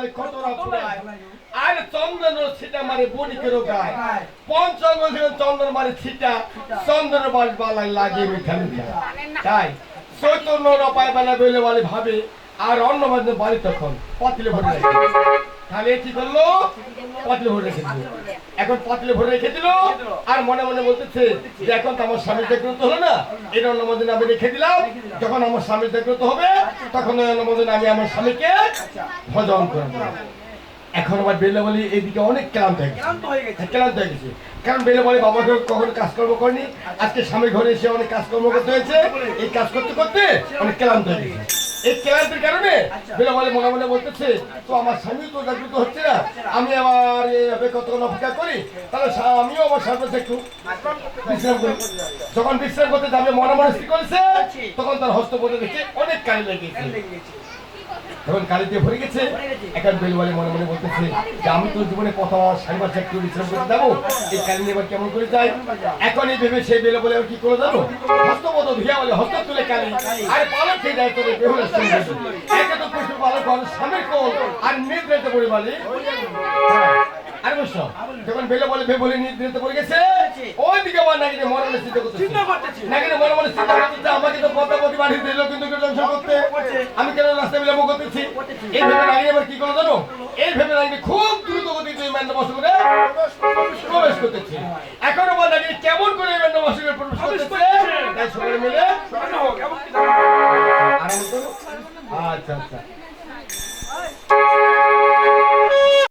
বলে কত না ফুরায় আর চন্দন ছিটা মারে বণিকের গায় পঞ্চঙ্গ চন্দন মারে ছিটা চন্দন বালায় লাগে মিঠা মিঠা তাই চৈতন্য রপায় বেলা বেলে বলে ভাবে আর অন্য মাঝে বাড়ি তখন পাতিলে ভরে রেখে তাহলে কি করলো পাতিলে ভরে রেখে দিল এখন পাতিলে ভরে রেখে দিল আর মনে মনে বলতেছে যে এখন তো আমার স্বামী জাগ্রত হলো না এই অন্য মাঝে আমি রেখে দিলাম যখন আমার স্বামী জাগ্রত হবে তখন ওই অন্য মাঝে আমি আমার স্বামীকে ভজন করবো এখন আমার বেলে বলি এইদিকে অনেক ক্লান্ত হয়ে গেছে কারণ বেলে বলে বাবাকে কখনো কাজকর্ম করেনি আজকে স্বামীর ঘরে এসে অনেক কাজকর্ম করতে হয়েছে এই কাজ করতে করতে অনেক ক্লান্ত হয়ে গেছে এই ক্লান্তির কারণে বেলে বলে মনে মনে বলতেছে তো আমার স্বামী তো জাগ্রত হচ্ছে না আমি আবার এইভাবে কতক্ষণ অপেক্ষা করি তাহলে আমিও আমার স্বামীকে একটু বিশ্রাম করি যখন বিশ্রাম করতে যাবে মনে মনে স্থির করেছে তখন তার হস্তপদে দেখে অনেক কালি লেগেছে এখন কালি দিয়ে ভরে গেছে এখন বেল বলে মনে মনে বলতেছে যে আমি তো জীবনে প্রথম আমার স্বামী বাচ্চা একটু বিশ্রাম করতে যাবো এই কালি এবার কেমন করে যাই এখন এই ভেবে সেই বেলে বলে কি করে যাবো হস্তপদ ধুয়া বলে হস্ত তুলে কালি আর পালক খেয়ে যায় তোদের বেহুলের সঙ্গে একে তো পশু পালক স্বামীর কোল আর নিদ্রাতে পড়ে বলে আর বস যখন বেলে বলে বে বলে নিদ্রাতে পড়ে গেছে ওইদিকে আমার নাগিনে মনে মনে চিন্তা করতেছে নাগিনে মনে মনে চিন্তা করতেছে আমাকে তো পদ্মাবতী বাড়ি দিল কিন্তু জংশন করতে আমি কেন রাস্তা বিলম্ব করতেছি এই ভেবে নাগিনে এবার কি করে জানো এই ভেবে নাগিনে খুব দ্রুত গতিতে ওই ম্যান্ডা বসে করে প্রবেশ করতেছে এখন আমার নাগিনে কেমন করে এই ম্যান্ডা বসে প্রবেশ করতেছে তাই সবাই মিলে আরাম করো আচ্ছা আচ্ছা